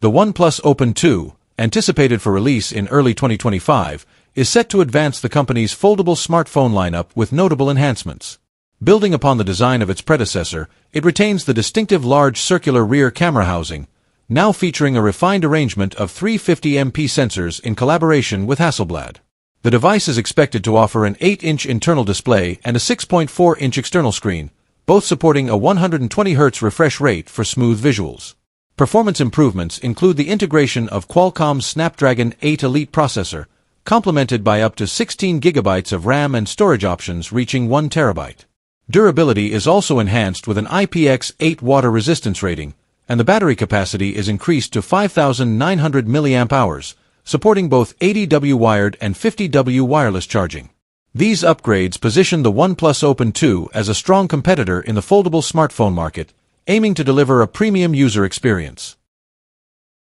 The OnePlus Open 2, anticipated for release in early 2025, is set to advance the company's foldable smartphone lineup with notable enhancements. Building upon the design of its predecessor, it retains the distinctive large circular rear camera housing, now featuring a refined arrangement of 350MP sensors in collaboration with Hasselblad. The device is expected to offer an 8-inch internal display and a 6.4-inch external screen, both supporting a 120Hz refresh rate for smooth visuals. Performance improvements include the integration of Qualcomm's Snapdragon 8 Elite processor, complemented by up to 16 GB of RAM and storage options reaching 1 TB. Durability is also enhanced with an IPX8 water resistance rating, and the battery capacity is increased to 5,900 mAh, supporting both 80W wired and 50W wireless charging. These upgrades position the OnePlus Open 2 as a strong competitor in the foldable smartphone market, aiming to deliver a premium user experience.